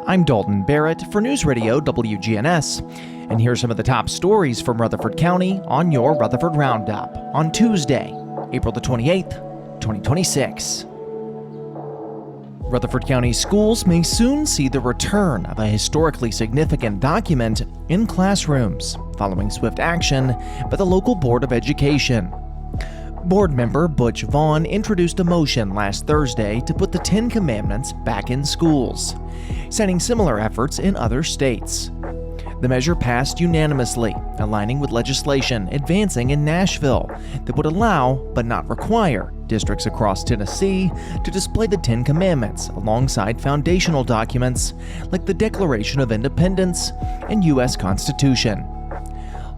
I'm Dalton Barrett for News Radio WGNS, and here's some of the top stories from Rutherford County on your Rutherford Roundup on Tuesday, April the 28th, 2026. Rutherford County Schools may soon see the return of a historically significant document in classrooms, following swift action by the local Board of Education. Board member Butch Vaughn introduced a motion last Thursday to put the 10 Commandments back in schools, citing similar efforts in other states. The measure passed unanimously, aligning with legislation advancing in Nashville that would allow, but not require, districts across Tennessee to display the 10 Commandments alongside foundational documents like the Declaration of Independence and U.S. Constitution.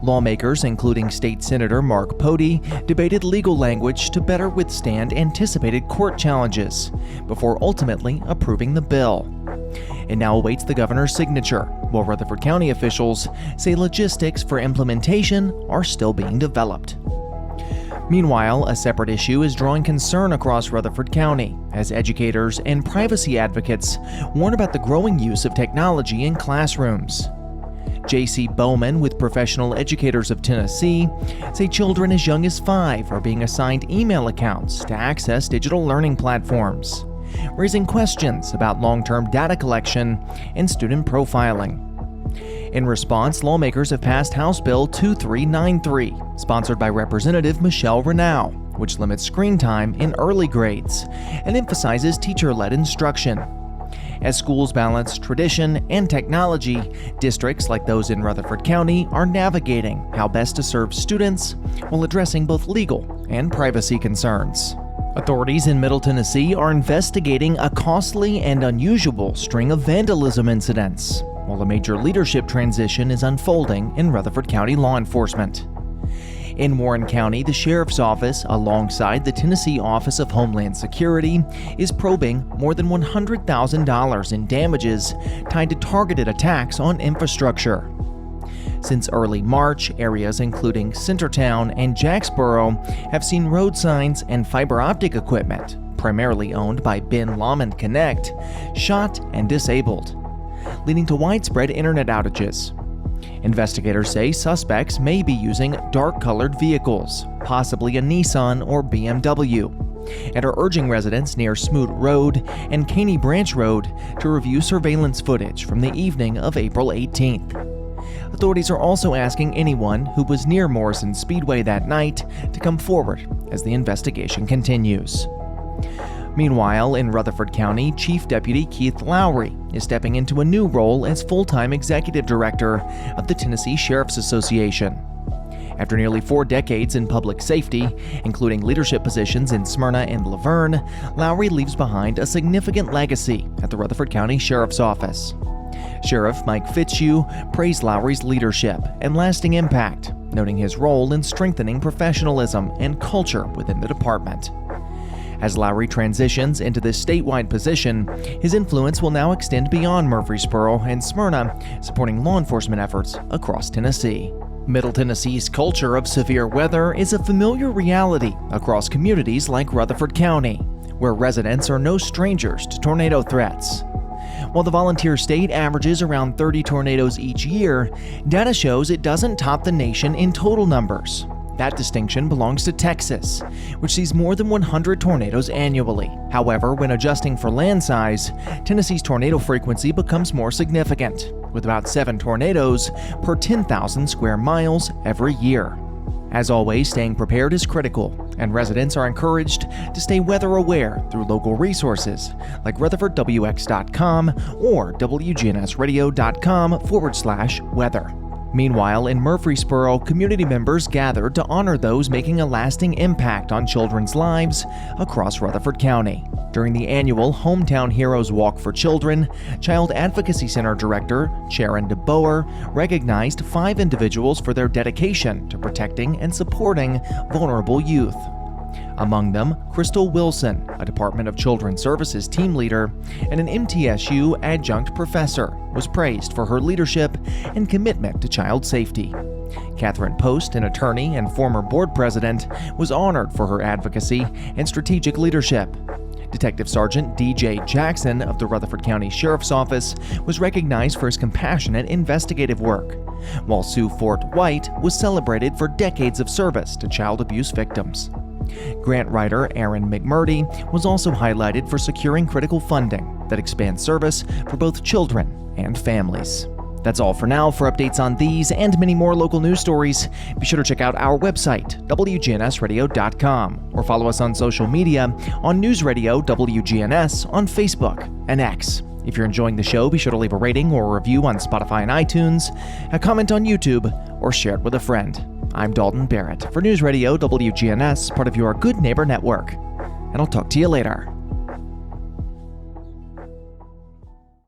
Lawmakers, including State Senator Mark Pote, debated legal language to better withstand anticipated court challenges before ultimately approving the bill. It now awaits the governor's signature, while Rutherford County officials say logistics for implementation are still being developed. Meanwhile, a separate issue is drawing concern across Rutherford County as educators and privacy advocates warn about the growing use of technology in classrooms. J.C. Bowman with Professional Educators of Tennessee say children as young as 5 are being assigned email accounts to access digital learning platforms, raising questions about long-term data collection and student profiling. In response, lawmakers have passed House Bill 2393, sponsored by Representative Michelle Renau, which limits screen time in early grades and emphasizes teacher-led instruction. As schools balance tradition and technology, districts like those in Rutherford County are navigating how best to serve students while addressing both legal and privacy concerns. Authorities in Middle Tennessee are investigating a costly and unusual string of vandalism incidents, while a major leadership transition is unfolding in Rutherford County law enforcement. In Warren County, the Sheriff's Office, alongside the Tennessee Office of Homeland Security, is probing more than $100,000 in damages tied to targeted attacks on infrastructure. Since early March, areas including Centertown and Jacksboro have seen road signs and fiber optic equipment, primarily owned by Ben Lomond Connect, shot and disabled, leading to widespread internet outages. Investigators say suspects may be using dark-colored vehicles, possibly a Nissan or BMW, and are urging residents near Smoot Road and Caney Branch Road to review surveillance footage from the evening of April 18th. Authorities are also asking anyone who was near Morrison Speedway that night to come forward as the investigation continues. Meanwhile, in Rutherford County, Chief Deputy Keith Lowry is stepping into a new role as full-time executive director of the Tennessee Sheriff's Association. After nearly 4 decades in public safety, including leadership positions in Smyrna and Laverne, Lowry leaves behind a significant legacy at the Rutherford County Sheriff's Office. Sheriff Mike Fitzhugh praised Lowry's leadership and lasting impact, noting his role in strengthening professionalism and culture within the department. As Lowry transitions into this statewide position, his influence will now extend beyond Murfreesboro and Smyrna, supporting law enforcement efforts across Tennessee. Middle Tennessee's culture of severe weather is a familiar reality across communities like Rutherford County, where residents are no strangers to tornado threats. While the volunteer state averages around 30 tornadoes each year, data shows it doesn't top the nation in total numbers. That distinction belongs to Texas, which sees more than 100 tornadoes annually. However, when adjusting for land size, Tennessee's tornado frequency becomes more significant, with about 7 tornadoes per 10,000 square miles every year. As always, staying prepared is critical, and residents are encouraged to stay weather aware through local resources like RutherfordWX.com or WGNSradio.com/weather. Meanwhile, in Murfreesboro, community members gathered to honor those making a lasting impact on children's lives across Rutherford County. During the annual Hometown Heroes Walk for Children, Child Advocacy Center Director Sharon DeBoer recognized 5 individuals for their dedication to protecting and supporting vulnerable youth. Among them, Crystal Wilson, a Department of Children's Services team leader and an MTSU adjunct professor, was praised for her leadership and commitment to child safety. Catherine Post, an attorney and former board president, was honored for her advocacy and strategic leadership. Detective Sergeant D.J. Jackson of the Rutherford County Sheriff's Office was recognized for his compassionate investigative work, while Sue Fort White was celebrated for decades of service to child abuse victims. Grant writer Aaron McMurdy was also highlighted for securing critical funding that expands service for both children and families. That's all for now. For updates on these and many more local news stories, be sure to check out our website, wgnsradio.com, or follow us on social media on News Radio WGNS on Facebook and X. If you're enjoying the show, be sure to leave a rating or a review on Spotify and iTunes, a comment on YouTube, or share it with a friend. I'm Dalton Barrett for News Radio WGNS, part of your Good Neighbor Network, and I'll talk to you later.